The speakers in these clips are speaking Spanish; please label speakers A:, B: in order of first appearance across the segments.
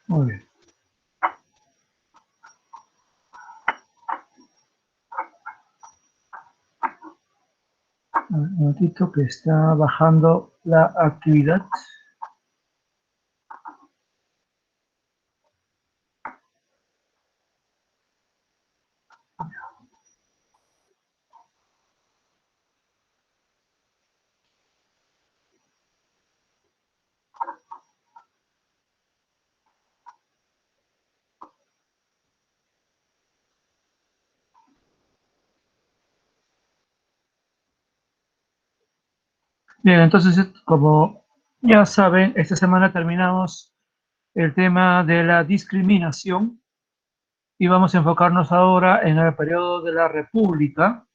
A: Muy bien. Un momentito que está bajando la actividad. Bien, entonces, como ya saben, esta semana terminamos el tema de la discriminación y vamos a enfocarnos ahora en el periodo de la República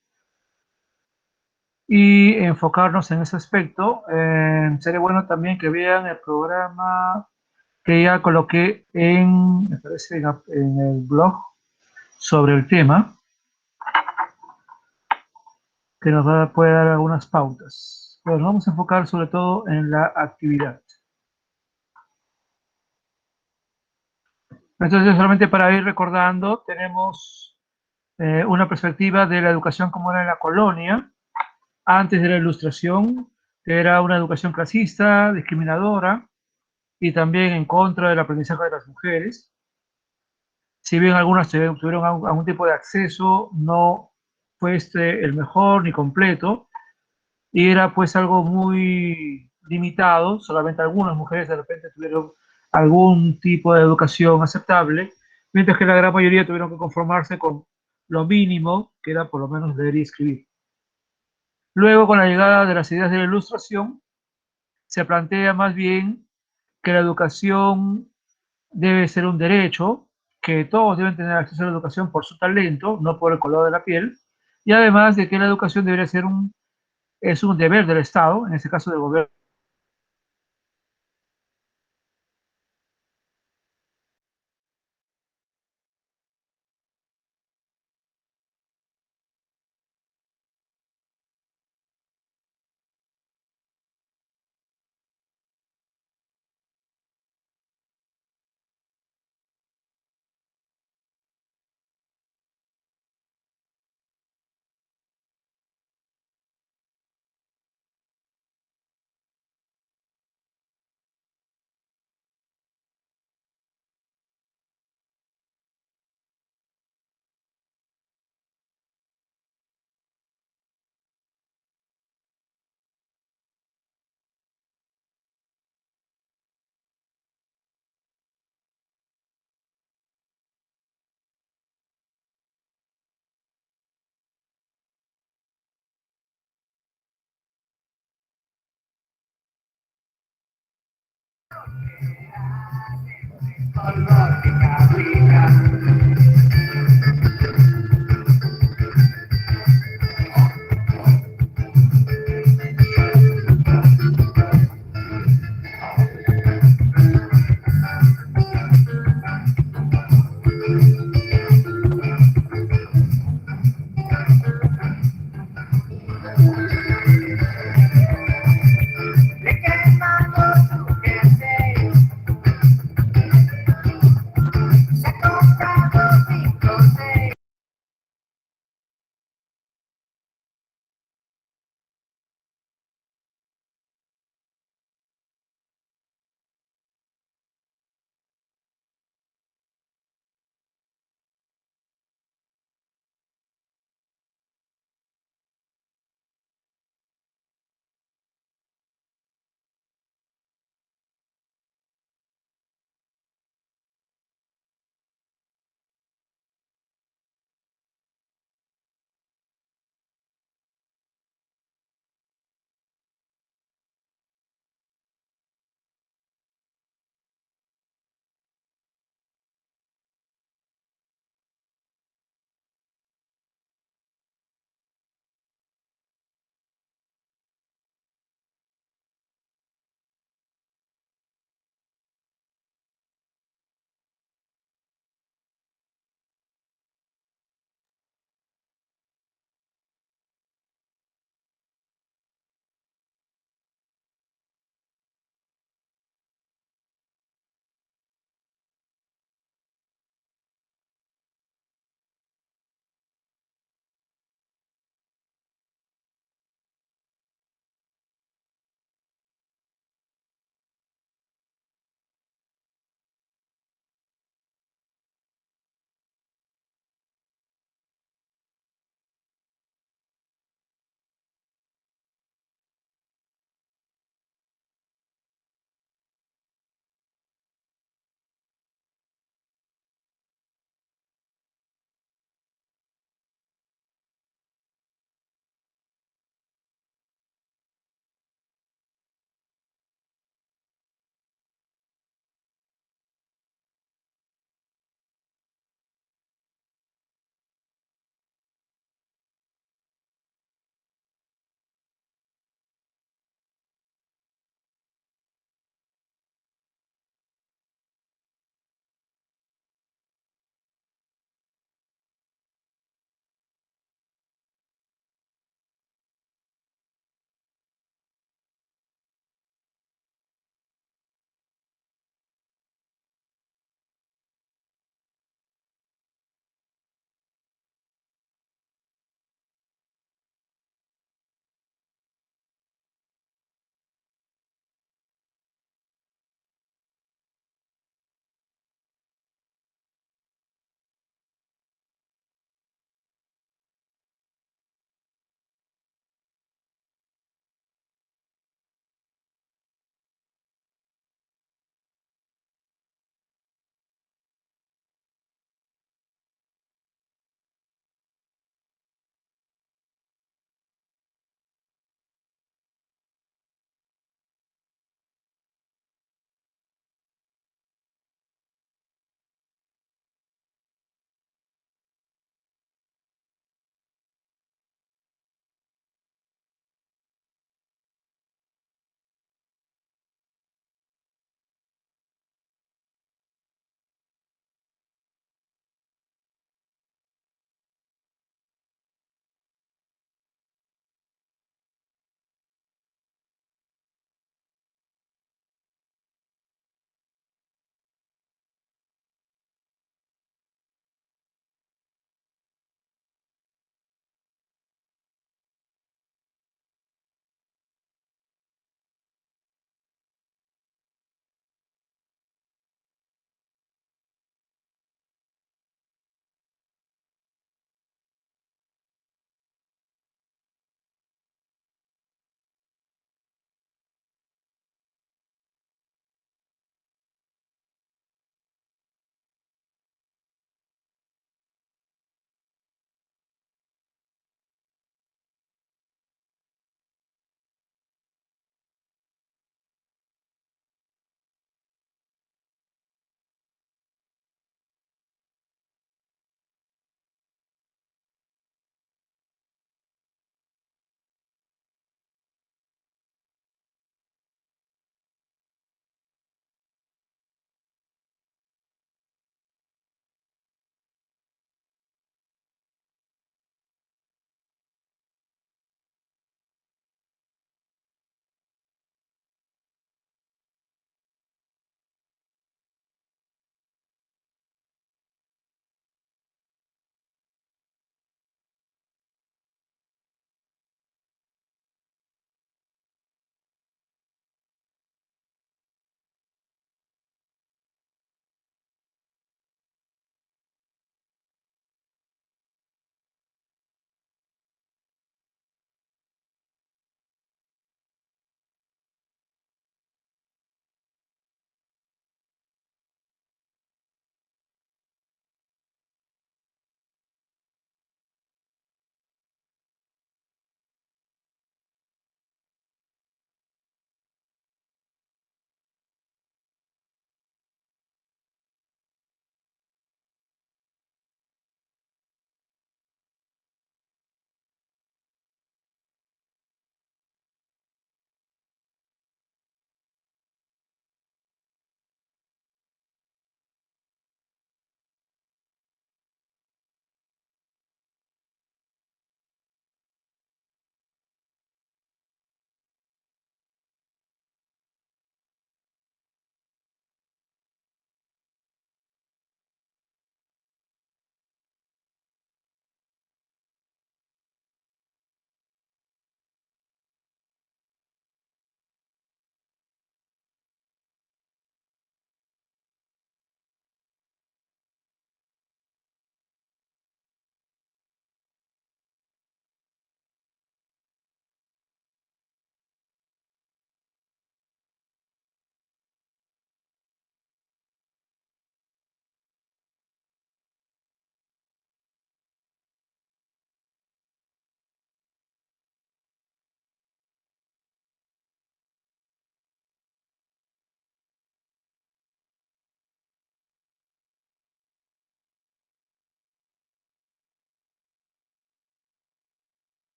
A: y enfocarnos en ese aspecto. Sería bueno también que vean el programa que ya coloqué me parece, en el blog sobre el tema, que puede dar algunas pautas. Bueno, vamos a enfocar sobre todo en la actividad. Entonces, solamente para ir recordando, tenemos una perspectiva de la educación como era en la colonia, antes de la Ilustración, que era una educación clasista, discriminadora y también en contra del aprendizaje de las mujeres. Si bien algunas tuvieron algún tipo de acceso, no fue el mejor ni completo, y era pues algo muy limitado, solamente algunas mujeres de repente tuvieron algún tipo de educación aceptable, mientras que la gran mayoría tuvieron que conformarse con lo mínimo, que era por lo menos leer y escribir. Luego, con la llegada de las ideas de la Ilustración, se plantea más bien que la educación debe ser un derecho, que todos deben tener acceso a la educación por su talento, no por el color de la piel, y además de que la educación debería ser es un deber del Estado, en este caso del gobierno.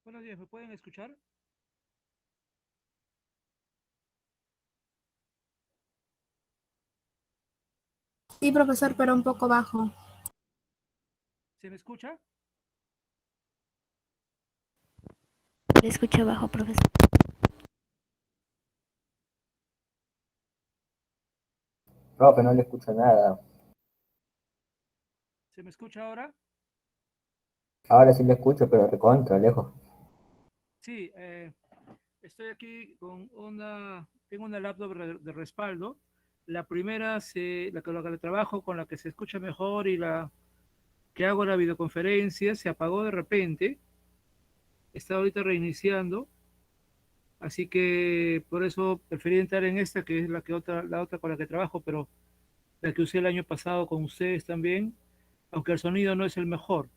A: Buenos días, ¿me pueden escuchar?
B: Sí, profesor, pero un poco bajo.
A: ¿Se me escucha?
C: Le escucho bajo, profesor.
D: Profe, no le escucho nada.
A: ¿Se me escucha ahora?
D: Ahora sí le escucho, pero recontra, lejos.
A: Sí, estoy aquí tengo una laptop de respaldo. La primera, la con la que trabajo, con la que se escucha mejor y la que hago la videoconferencia, se apagó de repente. Está ahorita reiniciando, así que por eso preferí entrar en esta, que es la otra con la que trabajo, pero la que usé el año pasado con ustedes también, aunque el sonido no es el mejor.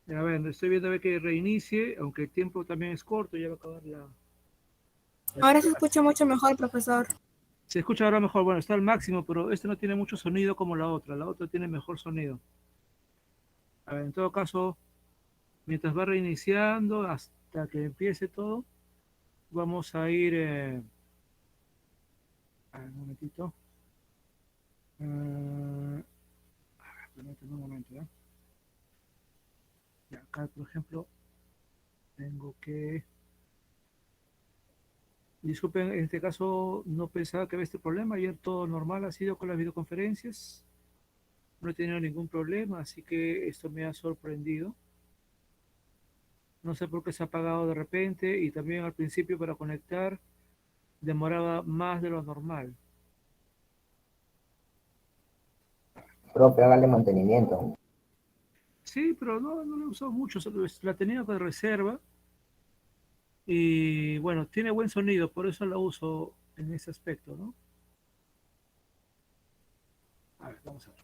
A: A ver, estoy viendo a ver que reinicie, aunque el tiempo también es corto, ya va a acabar la
B: Ahora se
A: clase.
B: escucha mucho mejor, profesor.
A: Se escucha ahora mejor, bueno, está al máximo, pero este no tiene mucho sonido como la otra tiene mejor sonido. A ver, en todo caso, mientras va reiniciando hasta que empiece todo, vamos a ir, a ver, un momentito. Permítame un momento, ¿ya? Ya, acá, por ejemplo, tengo que... Disculpen, en este caso no pensaba que había este problema. Ayer todo normal ha sido con las videoconferencias. No he tenido ningún problema, así que esto me ha sorprendido. No sé por qué se ha apagado de repente y también al principio para conectar demoraba más de lo normal.
D: Profe, hágale mantenimiento.
A: Sí, pero no lo he usado mucho, solo la tenía de reserva y bueno, tiene buen sonido, por eso la uso en ese aspecto, ¿no? A ver, vamos a ver.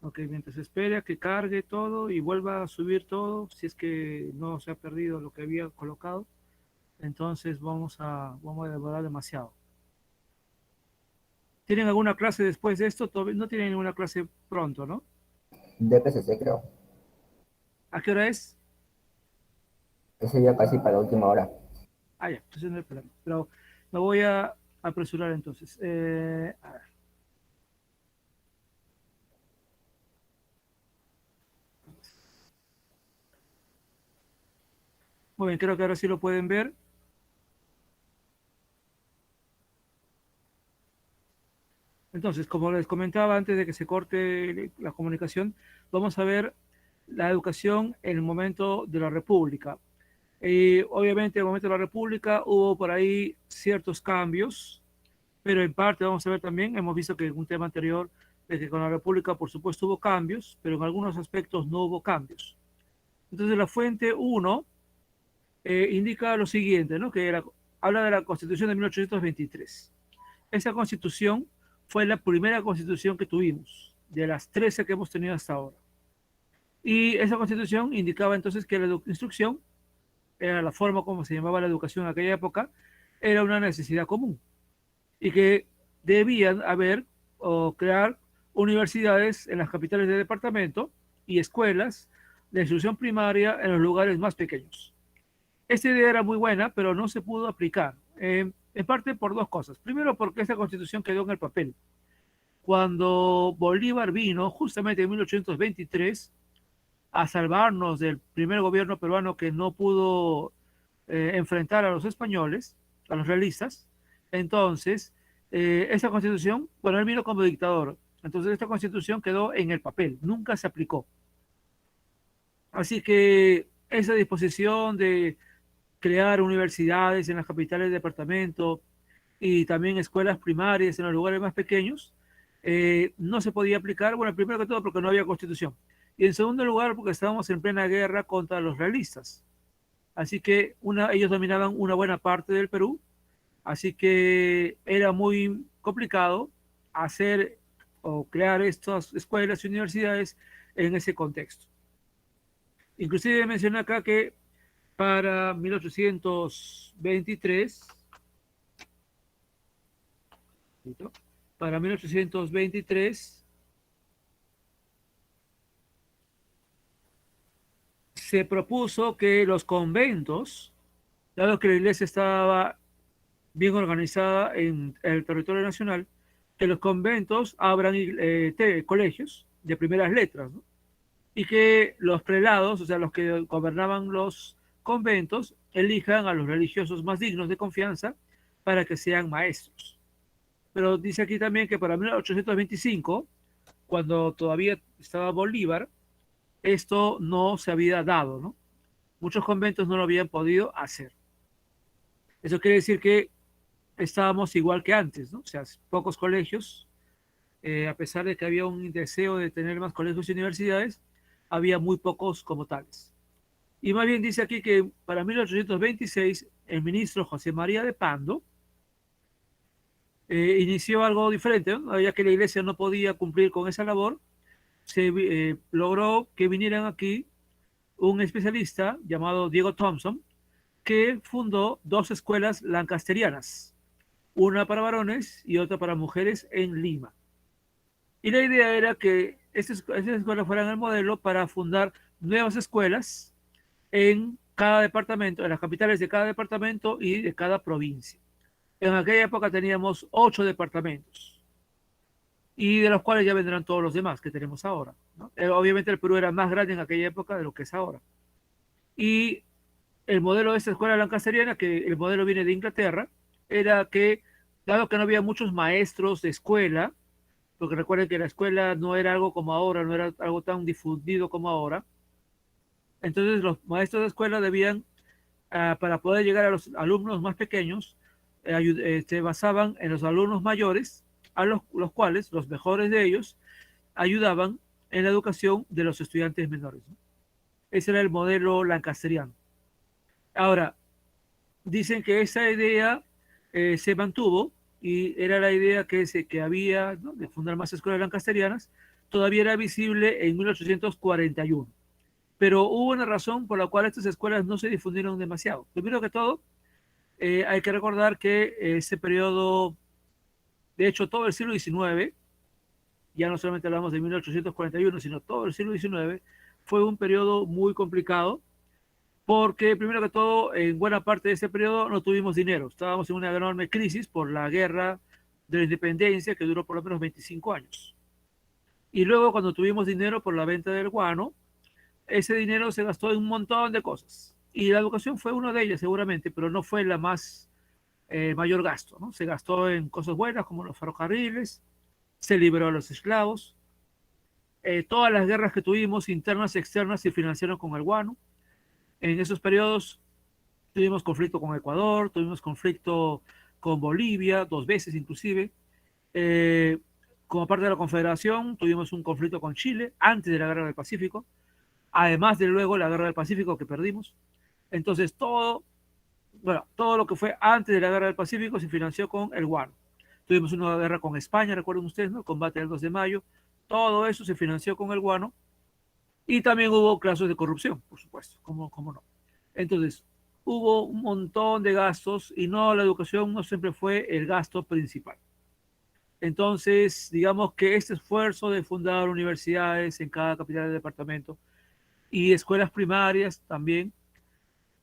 A: Ok, mientras espera que cargue todo y vuelva a subir todo, si es que no se ha perdido lo que había colocado, entonces vamos a demorar demasiado. ¿Tienen alguna clase después de esto? Todavía no tienen ninguna clase pronto, ¿no?
D: DPCC creo.
A: ¿A qué hora es?
D: Ese ya casi para la última hora.
A: Ah, ya, entonces no hay problema. Pero me voy a apresurar entonces. A ver. Muy bien, creo que ahora sí lo pueden ver. Entonces, como les comentaba antes de que se corte la comunicación, vamos a ver la educación en el momento de la República. Obviamente, en el momento de la República hubo por ahí ciertos cambios, pero en parte vamos a ver también, hemos visto que en un tema anterior, de que con la República, por supuesto, hubo cambios, pero en algunos aspectos no hubo cambios. Entonces, la fuente uno indica lo siguiente, ¿no? Habla de la Constitución de 1823. Esa Constitución fue la primera Constitución que tuvimos, de las 13 que hemos tenido hasta ahora. Y esa Constitución indicaba entonces que la instrucción era la forma como se llamaba la educación en aquella época, era una necesidad común y que debían haber o crear universidades en las capitales de departamento y escuelas de instrucción primaria en los lugares más pequeños. Esta idea era muy buena, pero no se pudo aplicar, en parte por dos cosas. Primero, porque esta constitución quedó en el papel. Cuando Bolívar vino, justamente en 1823, a salvarnos del primer gobierno peruano que no pudo enfrentar a los españoles, a los realistas, entonces, esa constitución, bueno, él vino como dictador, entonces esta constitución quedó en el papel, nunca se aplicó. Así que esa disposición de crear universidades en las capitales de departamento y también escuelas primarias en los lugares más pequeños, no se podía aplicar, bueno, primero que todo porque no había constitución, y en segundo lugar porque estábamos en plena guerra contra los realistas. Así que ellos dominaban una buena parte del Perú, así que era muy complicado hacer o crear estas escuelas y universidades en ese contexto. Inclusive menciona acá que para 1823, para 1823 se propuso que los conventos, dado que la iglesia estaba bien organizada en el territorio nacional, que los conventos abran colegios de primeras letras, ¿no? Y que los prelados, o sea, los que gobernaban los conventos, elijan a los religiosos más dignos de confianza para que sean maestros. Pero dice aquí también que para 1825, cuando todavía estaba Bolívar, esto no se había dado, ¿no? Muchos conventos no lo habían podido hacer. Eso quiere decir que estábamos igual que antes, ¿no? O sea, pocos colegios, a pesar de que había un deseo de tener más colegios y universidades, había muy pocos como tales. Y más bien dice aquí que para 1826 el ministro José María de Pando inició algo diferente, ¿no? Ya que la iglesia no podía cumplir con esa labor, se logró que vinieran aquí un especialista llamado Diego Thompson, que fundó dos escuelas lancasterianas, una para varones y otra para mujeres en Lima. Y la idea era que estas escuelas fueran el modelo para fundar nuevas escuelas en cada departamento, en las capitales de cada departamento y de cada provincia. En aquella época teníamos 8 departamentos y de los cuales ya vendrán todos los demás que tenemos ahora, ¿no? Obviamente el Perú era más grande en aquella época de lo que es ahora. Y el modelo de esta escuela lancasteriana, que el modelo viene de Inglaterra, era que, dado que no había muchos maestros de escuela, porque recuerden que la escuela no era algo como ahora, no era algo tan difundido como ahora, entonces los maestros de escuela debían, para poder llegar a los alumnos más pequeños, se basaban en los alumnos mayores, a los cuales, los mejores de ellos, ayudaban en la educación de los estudiantes menores, ¿no? Ese era el modelo lancasteriano. Ahora, dicen que esa idea se mantuvo y era la idea que había, ¿no?, de fundar más escuelas lancasterianas, todavía era visible en 1841. Pero hubo una razón por la cual estas escuelas no se difundieron demasiado. Primero que todo, hay que recordar que ese periodo, de hecho todo el siglo XIX, ya no solamente hablamos de 1841, sino todo el siglo XIX, fue un periodo muy complicado porque primero que todo, en buena parte de ese periodo no tuvimos dinero. Estábamos en una enorme crisis por la guerra de la independencia que duró por lo menos 25 años. Y luego cuando tuvimos dinero por la venta del guano, ese dinero se gastó en un montón de cosas. Y la educación fue una de ellas seguramente, pero no fue la más mayor gasto, ¿no? Se gastó en cosas buenas como los ferrocarriles, se liberó a los esclavos, todas las guerras que tuvimos, internas y externas, se financiaron con el guano. En esos periodos tuvimos conflicto con Ecuador, tuvimos conflicto con Bolivia, 2 veces inclusive. Como parte de la Confederación, tuvimos un conflicto con Chile antes de la Guerra del Pacífico, además de luego la Guerra del Pacífico que perdimos. Entonces, todo lo que fue antes de la Guerra del Pacífico se financió con el guano. Tuvimos una guerra con España, recuerden ustedes, ¿no? El combate del 2 de mayo. Todo eso se financió con el guano. Y también hubo casos de corrupción, por supuesto, ¿cómo no? Entonces, hubo un montón de gastos y no, la educación no siempre fue el gasto principal. Entonces, digamos que este esfuerzo de fundar universidades en cada capital del departamento y escuelas primarias también,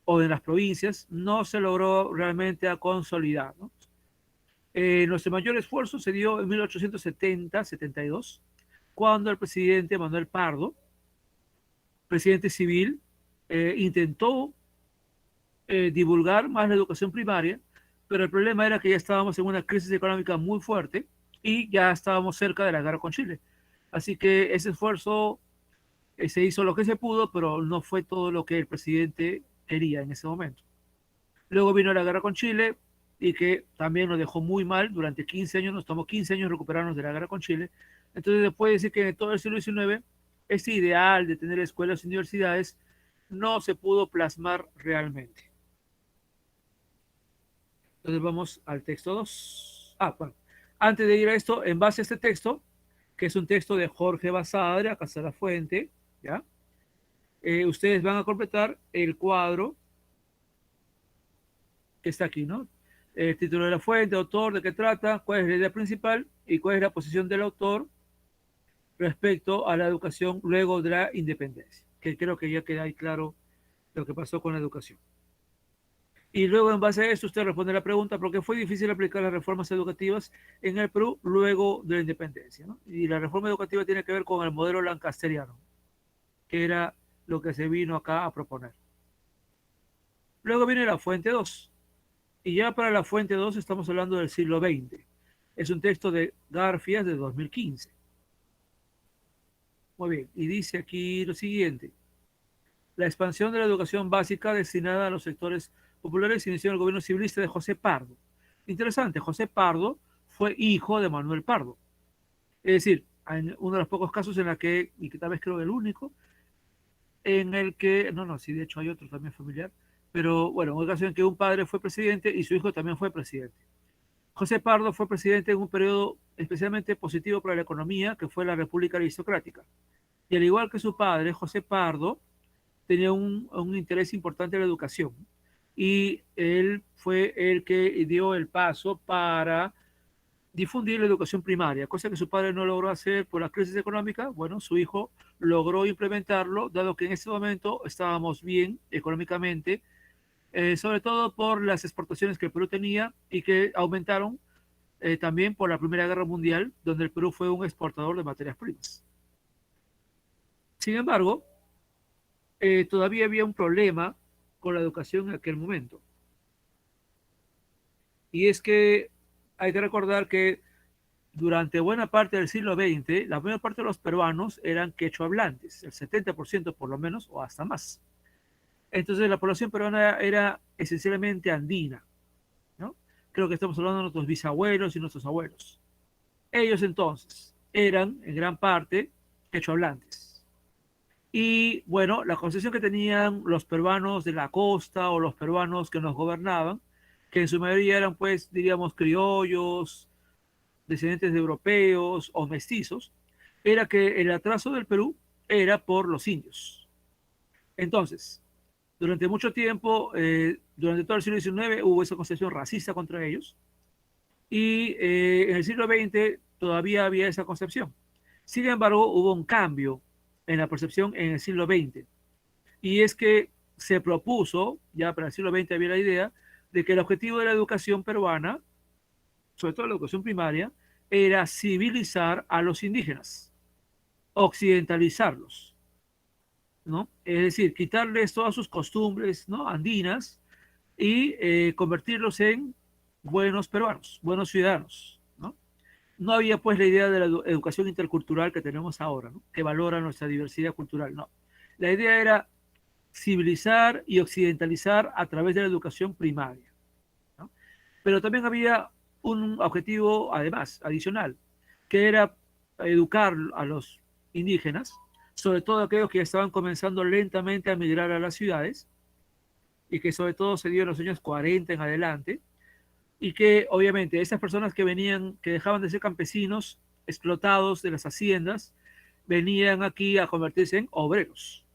A: o en las provincias, no se logró realmente a consolidar, ¿no? Nuestro mayor esfuerzo se dio en 1870-72, cuando el presidente Manuel Pardo, presidente civil, intentó divulgar más la educación primaria, pero el problema era que ya estábamos en una crisis económica muy fuerte y ya estábamos cerca de la guerra con Chile. Así que ese esfuerzo se hizo lo que se pudo, pero no fue todo lo que el presidente quería en ese momento. Luego vino la guerra con Chile y que también nos dejó muy mal durante 15 años, nos tomó 15 años recuperarnos de la guerra con Chile. Entonces, después de decir que en todo el siglo XIX, este ideal de tener escuelas y universidades no se pudo plasmar realmente. Entonces vamos al texto 2. Bueno, antes de ir a esto, en base a este texto, que es un texto de Jorge Basadre, acá está la fuente, ¿ya? Ustedes van a completar el cuadro que está aquí, ¿no? el título de la fuente, autor, de qué trata, cuál es la idea principal y cuál es la posición del autor respecto a la educación luego de la independencia, que creo que ya queda ahí claro lo que pasó con la educación. Y luego, en base a eso, usted responde la pregunta, ¿por qué fue difícil aplicar las reformas educativas en el Perú luego de la independencia? ¿No? Y la reforma educativa tiene que ver con el modelo lancasteriano, que era lo que se vino acá a proponer. Luego viene la fuente 2. Y ya para la fuente 2 estamos hablando del siglo XX. Es un texto de Garfias de 2015. Muy bien, y dice aquí lo siguiente. La expansión de la educación básica destinada a los sectores populares inició en el gobierno civilista de José Pardo. Interesante, José Pardo fue hijo de Manuel Pardo. Es decir, en uno de los pocos casos en la que, y que tal vez creo el único, en el que, no, sí, de hecho hay otro también familiar, pero bueno, un caso en que un padre fue presidente y su hijo también fue presidente. José Pardo fue presidente en un periodo especialmente positivo para la economía, que fue la República Aristocrática. Y al igual que su padre, José Pardo tenía un interés importante en la educación. Y él fue el que dio el paso para difundir la educación primaria, cosa que su padre no logró hacer por la crisis económica. Bueno, su hijo logró implementarlo, dado que en ese momento estábamos bien económicamente, sobre todo por las exportaciones que el Perú tenía y que aumentaron también por la Primera Guerra Mundial, donde el Perú fue un exportador de materias primas. Sin embargo, todavía había un problema con la educación en aquel momento. Y es que hay que recordar que durante buena parte del siglo XX, la mayor parte de los peruanos eran quechua hablantes, el 70% por lo menos, o hasta más. Entonces la población peruana era esencialmente andina, ¿no? Creo que estamos hablando de nuestros bisabuelos y nuestros abuelos. Ellos entonces eran en gran parte quechua hablantes. Y bueno, la concepción que tenían los peruanos de la costa o los peruanos que nos gobernaban, que en su mayoría eran pues, diríamos, criollos, descendientes de europeos o mestizos, era que el atraso del Perú era por los indios. Entonces, durante mucho tiempo, durante todo el siglo XIX, hubo esa concepción racista contra ellos, y en el siglo XX todavía había esa concepción. Sin embargo, hubo un cambio en la percepción en el siglo XX, y es que se propuso, ya para el siglo XX había la idea, de que el objetivo de la educación peruana, sobre todo la educación primaria, era civilizar a los indígenas, occidentalizarlos, ¿no? Es decir, quitarles todas sus costumbres, ¿no?, andinas y convertirlos en buenos peruanos, buenos ciudadanos, ¿no? No había pues la idea de la educación intercultural que tenemos ahora, ¿no?, que valora nuestra diversidad cultural, no. La idea era civilizar y occidentalizar a través de la educación primaria, ¿no? Pero también había un objetivo, además, adicional, que era educar a los indígenas, sobre todo aquellos que estaban comenzando lentamente a migrar a las ciudades, y que sobre todo se dio en los años 40 en adelante, y que obviamente esas personas que venían, que dejaban de ser campesinos, explotados de las haciendas, venían aquí a convertirse en obreros.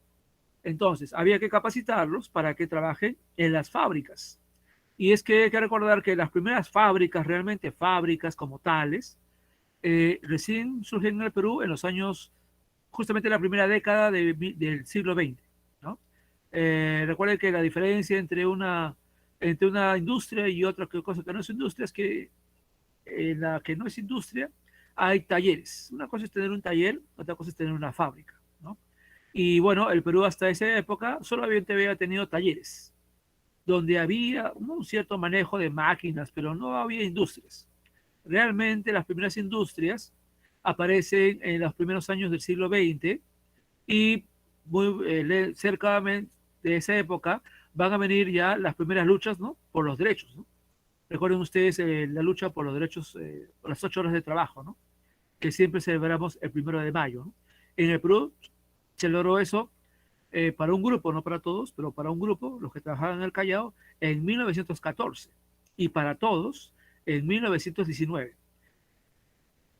A: Entonces, había que capacitarlos para que trabajen en las fábricas. Y es que hay que recordar que las primeras fábricas, realmente fábricas como tales, recién surgen en el Perú en los años, justamente la primera década del siglo XX, ¿no? Recuerden que la diferencia entre una industria y otra cosa que no es industria es que en la que no es industria hay talleres. Una cosa es tener un taller, otra cosa es tener una fábrica, ¿no? Y bueno, el Perú hasta esa época solamente había tenido talleres, donde había un cierto manejo de máquinas, pero no había industrias. Realmente las primeras industrias aparecen en los primeros años del siglo XX, y muy cerca de esa época van a venir ya las primeras luchas, ¿no?, por los derechos, ¿no? Recuerden ustedes la lucha por los derechos, por las 8 horas de trabajo, ¿no?, que siempre celebramos el 1 de mayo, ¿no? En el Perú se logró eso para un grupo, no para todos, pero para un grupo, los que trabajaban en el Callao, en 1914, y para todos en 1919.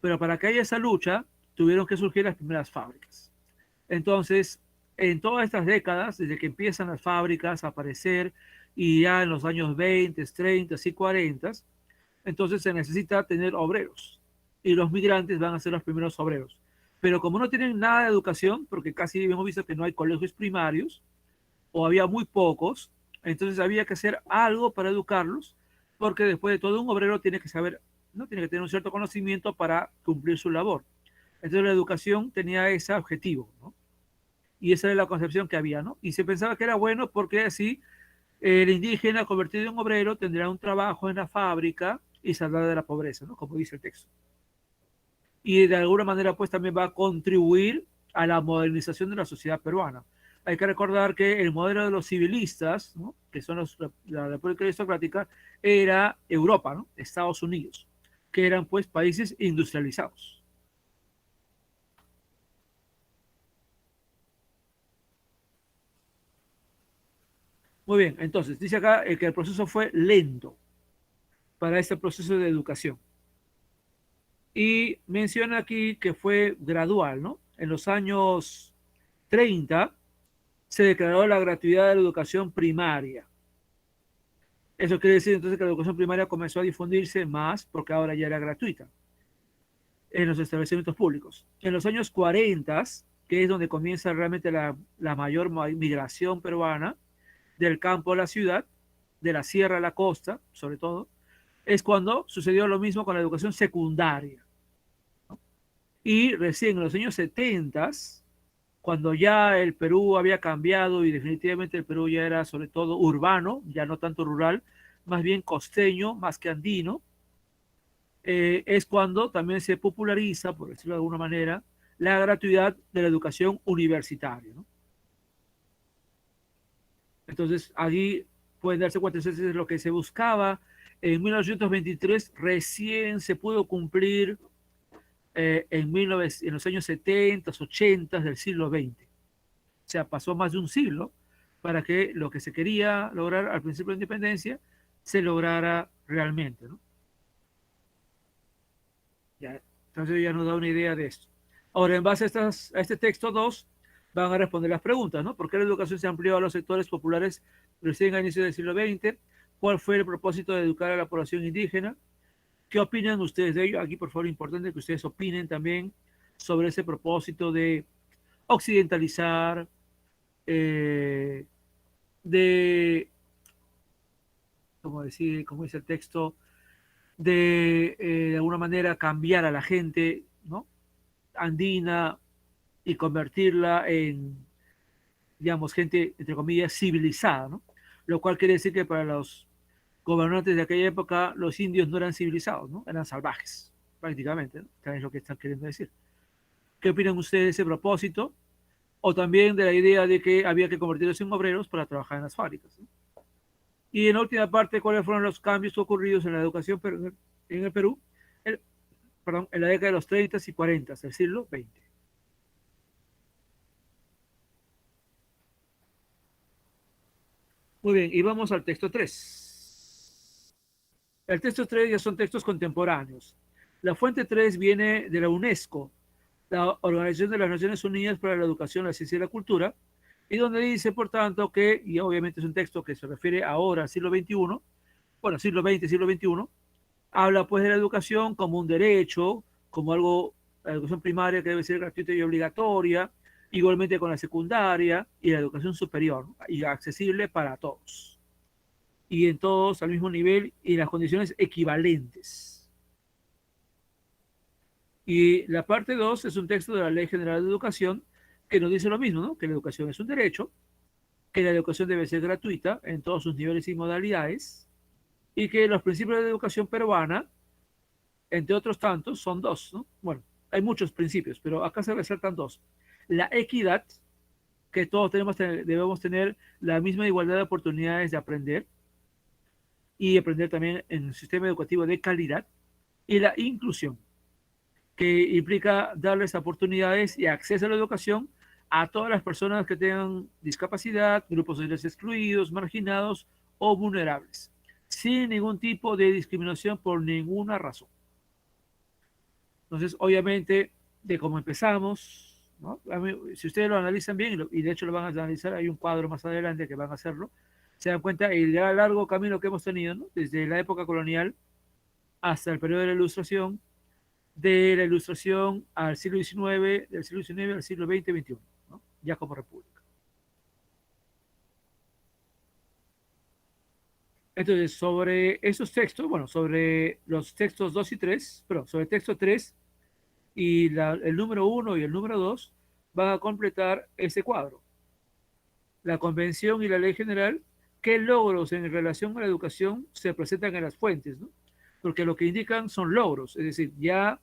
A: Pero para que haya esa lucha, tuvieron que surgir las primeras fábricas. Entonces, en todas estas décadas, desde que empiezan las fábricas a aparecer, y ya en los años 20, 30 y 40, entonces se necesita tener obreros y los migrantes van a ser los primeros obreros. Pero como no tienen nada de educación, porque casi hemos visto que no hay colegios primarios o había muy pocos, entonces había que hacer algo para educarlos, porque después de todo un obrero tiene que saber, no tiene que tener un cierto conocimiento para cumplir su labor. Entonces la educación tenía ese objetivo, ¿no? Y esa era la concepción que había, ¿no? Y se pensaba que era bueno porque así el indígena convertido en obrero tendrá un trabajo en la fábrica y saldrá de la pobreza, ¿no? Como dice el texto. Y de alguna manera pues también va a contribuir a la modernización de la sociedad peruana. Hay que recordar que el modelo de los civilistas, ¿no? Que son la República Aristocrática, era Europa, ¿no? Estados Unidos, que eran pues países industrializados. Muy bien, entonces dice acá que el proceso fue lento para este proceso de educación. Y menciona aquí que fue gradual, ¿no? En los años 30 se declaró la gratuidad de la educación primaria. Eso quiere decir entonces que la educación primaria comenzó a difundirse más porque ahora ya era gratuita en los establecimientos públicos. En los años 40, que es donde comienza realmente la mayor migración peruana del campo a la ciudad, de la sierra a la costa, sobre todo, es cuando sucedió lo mismo con la educación secundaria. Y recién en los años 70, cuando ya el Perú había cambiado y definitivamente el Perú ya era sobre todo urbano, ya no tanto rural, más bien costeño, más que andino, es cuando también se populariza, por decirlo de alguna manera, la gratuidad de la educación universitaria, ¿no? Entonces, allí pueden darse cuenta, eso es lo que se buscaba. En 1923 recién se pudo cumplir en los años 70, 80 del siglo XX. O sea, pasó más de un siglo para que lo que se quería lograr al principio de la independencia se lograra realmente, ¿no? Ya, entonces ya nos da una idea de esto. Ahora, en base a este texto 2, van a responder las preguntas, ¿no? ¿Por qué la educación se amplió a los sectores populares recién a inicios del siglo XX? ¿Cuál fue el propósito de educar a la población indígena? ¿Qué opinan ustedes de ello? Aquí, por favor, importante que ustedes opinen también sobre ese propósito de occidentalizar, eh, como decir, como dice el texto, de alguna manera cambiar a la gente, ¿no? Andina y convertirla en, digamos, gente, entre comillas, civilizada, ¿no? Lo cual quiere decir que para los gobernantes de aquella época los indios no eran civilizados, ¿no? Eran salvajes, prácticamente, ¿no? Que es lo que están queriendo decir. ¿Qué opinan ustedes de ese propósito? O también de la idea de que había que convertirlos en obreros para trabajar en las fábricas, ¿no? Y en la última parte, ¿cuáles fueron los cambios ocurridos en la educación en el Perú? Perdón, en la década de los 30 y 40 del siglo XX. Muy bien, y vamos al texto 3. El texto 3 ya son textos contemporáneos. La fuente 3 viene de la UNESCO, la Organización de las Naciones Unidas para la Educación, la Ciencia y la Cultura, y donde dice, por tanto, que, y obviamente es un texto que se refiere ahora al siglo XXI, bueno, siglo XX, siglo XXI, habla pues de la educación como un derecho, como algo, la educación primaria que debe ser gratuita y obligatoria, igualmente con la secundaria y la educación superior, ¿no? Y accesible para todos. Y en todos al mismo nivel y en las condiciones equivalentes. Y la parte 2 es un texto de la Ley General de Educación que nos dice lo mismo, ¿no? Que la educación es un derecho, que la educación debe ser gratuita en todos sus niveles y modalidades, y que los principios de la educación peruana, entre otros tantos, son dos, ¿no? Bueno, hay muchos principios, pero acá se resaltan dos. La equidad, que todos debemos tener la misma igualdad de oportunidades de aprender y aprender también en un sistema educativo de calidad, y la inclusión, que implica darles oportunidades y acceso a la educación a todas las personas que tengan discapacidad, grupos sociales excluidos, marginados o vulnerables, sin ningún tipo de discriminación por ninguna razón. Entonces, obviamente, de cómo empezamos, ¿no? Si ustedes lo analizan bien, y de hecho lo van a analizar, hay un cuadro más adelante que van a hacerlo, Se dan cuenta el largo camino que hemos tenido, ¿no? Desde la época colonial hasta el periodo de la Ilustración al siglo XIX, del siglo XIX al siglo XX y XXI, ¿no? Ya como república. Entonces, sobre esos textos, bueno, sobre los textos 2 y 3, pero sobre el texto 3 y el número 1 y el número 2 van a completar ese cuadro. La Convención y la Ley General, qué logros en relación a la educación se presentan en las fuentes, ¿no? Porque lo que indican son logros, es decir, ya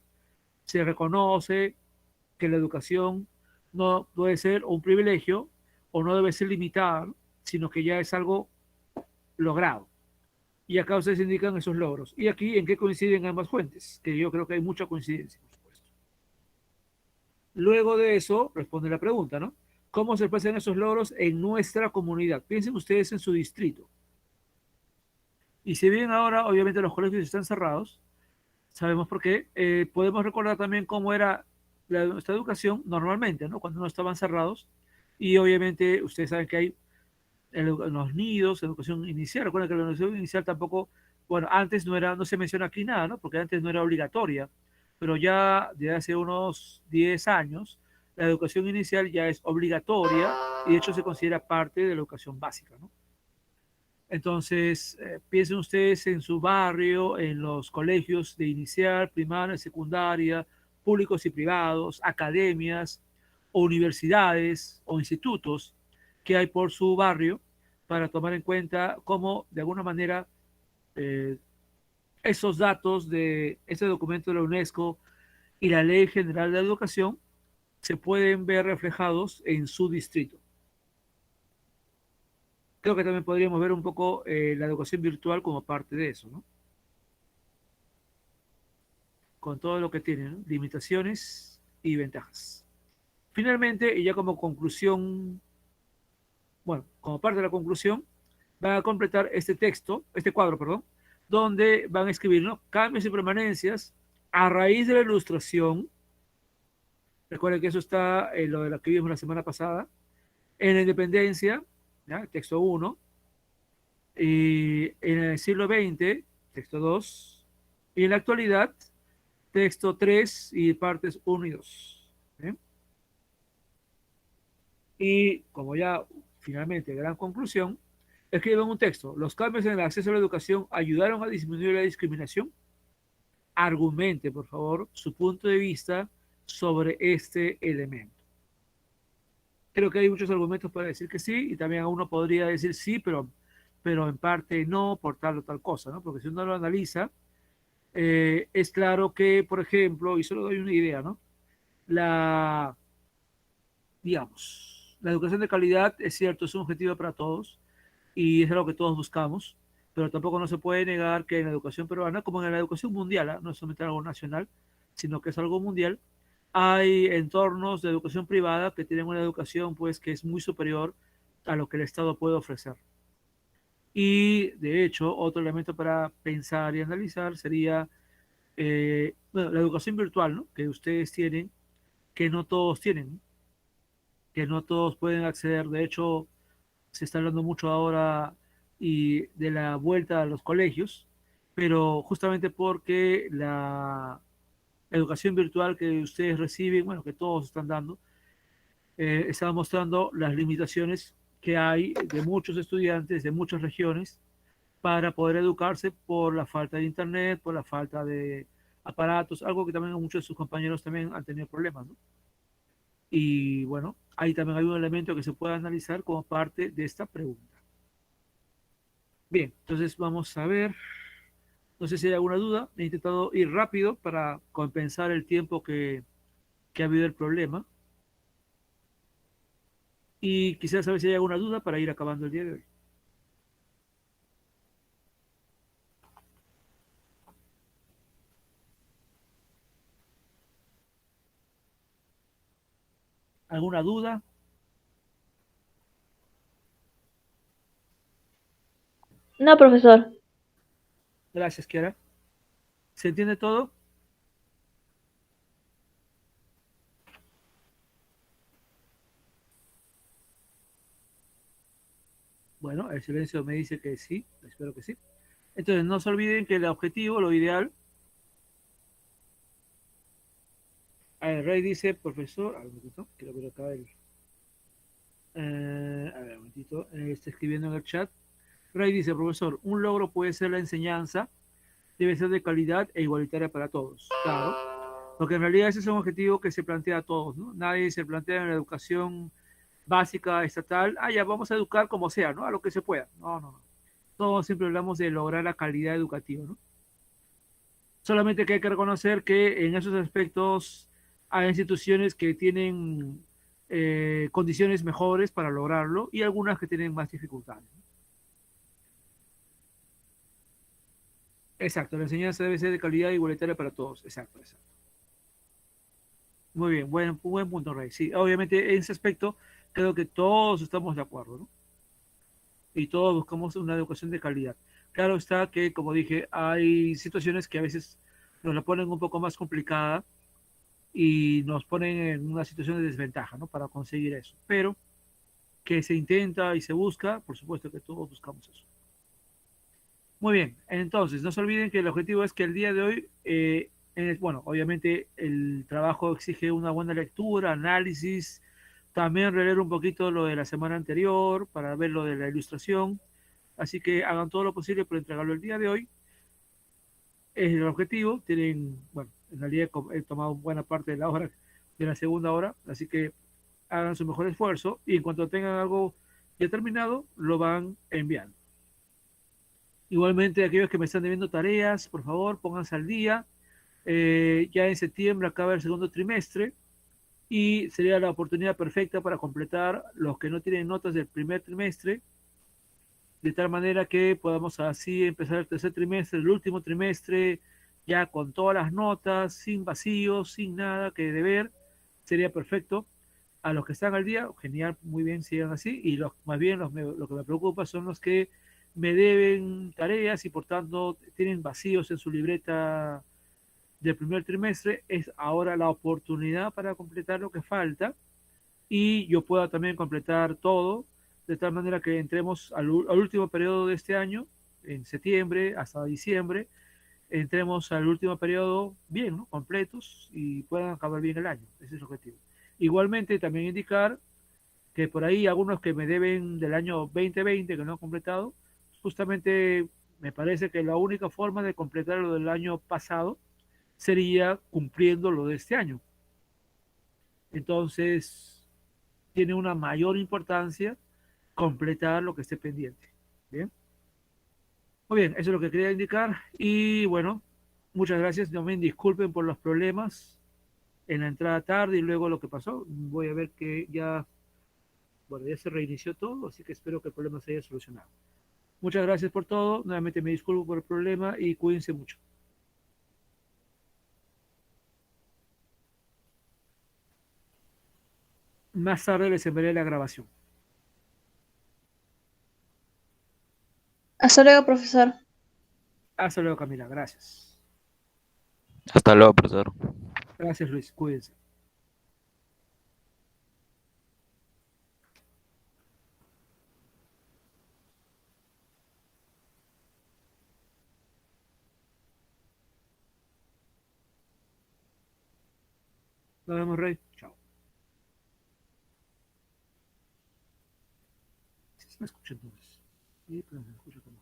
A: se reconoce que la educación no debe ser un privilegio o no debe ser limitada, ¿no? Sino que ya es algo logrado. Y acá ustedes indican esos logros. Y aquí, ¿en qué coinciden ambas fuentes? Que yo creo que hay mucha coincidencia, por supuesto. Luego de eso, responde la pregunta, ¿no? ¿Cómo se expresan esos logros en nuestra comunidad? Piensen ustedes en su distrito. Y si bien ahora, obviamente, los colegios están cerrados, sabemos por qué, podemos recordar también cómo era nuestra educación normalmente, ¿no? Cuando no estaban cerrados. Y obviamente, ustedes saben que hay en los nidos, educación inicial. Recuerden que la educación inicial tampoco, bueno, antes no se menciona aquí nada, ¿no? Porque antes no era obligatoria, pero ya desde hace unos 10 años, la educación inicial ya es obligatoria y de hecho se considera parte de la educación básica, ¿no? Entonces, piensen ustedes en su barrio, en los colegios de inicial, primaria, secundaria, públicos y privados, academias, o universidades o institutos que hay por su barrio para tomar en cuenta cómo, de alguna manera, eh, esos datos de ese documento de la UNESCO y la Ley General de Educación se pueden ver reflejados en su distrito. Creo que también podríamos ver un poco la educación virtual como parte de eso, ¿no? Con todo lo que tiene, ¿no? Limitaciones y ventajas. Finalmente, y ya como conclusión, bueno, como parte de la conclusión, van a completar este texto, este cuadro, perdón, donde van a escribir, ¿no? Cambios y permanencias a raíz de la ilustración. Recuerden que eso está en lo de lo que vimos la semana pasada. En la independencia, ¿ya? Texto 1. Y en el siglo XX, texto 2. Y en la actualidad, texto 3 y partes 1 y 2. ¿Eh? Y como ya finalmente, gran conclusión, escriben un texto. Los cambios en el acceso a la educación ayudaron a disminuir la discriminación. Argumente, por favor, su punto de vista sobre este elemento. Creo que hay muchos argumentos para decir que sí, y también uno podría decir sí, pero en parte no, por tal o tal cosa, ¿no? Porque si uno lo analiza, es claro que, por ejemplo, y solo doy una idea, ¿no? La, digamos, la educación de calidad, es cierto, es un objetivo para todos, y es algo que todos buscamos, pero tampoco no se puede negar que en la educación peruana, como en la educación mundial, ¿eh? No es solamente algo nacional, sino que es algo mundial, hay entornos de educación privada que tienen una educación pues que es muy superior a lo que el Estado puede ofrecer. Y de hecho, otro elemento para pensar y analizar sería bueno, la educación virtual, ¿no? Que ustedes tienen, que no todos tienen, que no todos pueden acceder. De hecho, se está hablando mucho ahora y de la vuelta a los colegios, pero justamente porque la educación virtual que ustedes reciben, bueno, que todos están dando, está mostrando las limitaciones que hay de muchos estudiantes de muchas regiones para poder educarse por la falta de internet, por la falta de aparatos, algo que también muchos de sus compañeros también han tenido problemas, ¿no? Y bueno, ahí también hay un elemento que se puede analizar como parte de esta pregunta. Bien, entonces vamos a ver. No sé si hay alguna duda. He intentado ir rápido para compensar el tiempo que ha habido el problema. Y quisiera saber si hay alguna duda para ir acabando el día de hoy. ¿Alguna duda?
E: No, profesor.
A: Gracias, Kiara. ¿Se entiende todo? Bueno, el silencio me dice que sí, espero que sí. Entonces, no se olviden que el objetivo, lo ideal. A ver, Rey dice, profesor, a ver, un momentito, quiero ver acá a ver, un momentito, está escribiendo en el chat. Rey dice, profesor, un logro puede ser la enseñanza, debe ser de calidad e igualitaria para todos. Claro, porque en realidad ese es un objetivo que se plantea a todos, ¿no? Nadie se plantea en la educación básica, estatal, ya vamos a educar como sea, ¿no? A lo que se pueda. No, no, no. Todos siempre hablamos de lograr la calidad educativa, ¿no? Solamente que hay que reconocer que en esos aspectos hay instituciones que tienen condiciones mejores para lograrlo y algunas que tienen más dificultades. Exacto, la enseñanza debe ser de calidad e igualitaria para todos. Exacto, exacto. Muy bien, buen punto, Rey. Sí, obviamente en ese aspecto creo que todos estamos de acuerdo, ¿no? Y todos buscamos una educación de calidad. Claro está que, como dije, hay situaciones que a veces nos la ponen un poco más complicada y nos ponen en una situación de desventaja, ¿no? Para conseguir eso. Pero que se intenta y se busca, por supuesto que todos buscamos eso. Muy bien, entonces no se olviden que el objetivo es que el día de hoy, bueno, obviamente el trabajo exige una buena lectura, análisis, también releer un poquito lo de la semana anterior para ver lo de la ilustración, así que hagan todo lo posible por entregarlo el día de hoy. Es el objetivo, tienen, bueno, en realidad he tomado buena parte de la hora, de la segunda hora, así que hagan su mejor esfuerzo y en cuanto tengan algo ya terminado, lo van enviando. Igualmente, aquellos que me están debiendo tareas, por favor, pónganse al día. Ya en septiembre acaba el segundo trimestre y sería la oportunidad perfecta para completar los que no tienen notas del primer trimestre, de tal manera que podamos así empezar el tercer trimestre, el último trimestre, ya con todas las notas, sin vacíos, sin nada que deber, sería perfecto. A los que están al día, genial, muy bien, sigan así, y más bien lo que me preocupa son los que me deben tareas y por tanto tienen vacíos en su libreta del primer trimestre. Es ahora la oportunidad para completar lo que falta y yo pueda también completar todo, de tal manera que entremos al último periodo de este año, en septiembre hasta diciembre, entremos al último periodo bien, ¿no? Completos y puedan acabar bien el año. Ese es el objetivo. Igualmente, también indicar que por ahí algunos que me deben del año 2020 que no han completado, justamente me parece que la única forma de completar lo del año pasado sería cumpliendo lo de este año. Entonces, tiene una mayor importancia completar lo que esté pendiente. Bien. Muy bien, eso es lo que quería indicar. Y bueno, muchas gracias. No me disculpen por los problemas en la entrada tarde y luego lo que pasó. Voy a ver que ya, bueno, ya se reinició todo, así que espero que el problema se haya solucionado. Muchas gracias por todo. Nuevamente me disculpo por el problema y cuídense mucho. Más tarde les enviaré la grabación.
E: Hasta luego, profesor.
A: Hasta luego, Camila. Gracias.
F: Hasta luego, profesor.
A: Gracias, Luis. Cuídense. Nos vemos, Rey. Chao. ¿Sí se me escucha entonces? Sí, pero me escucha como...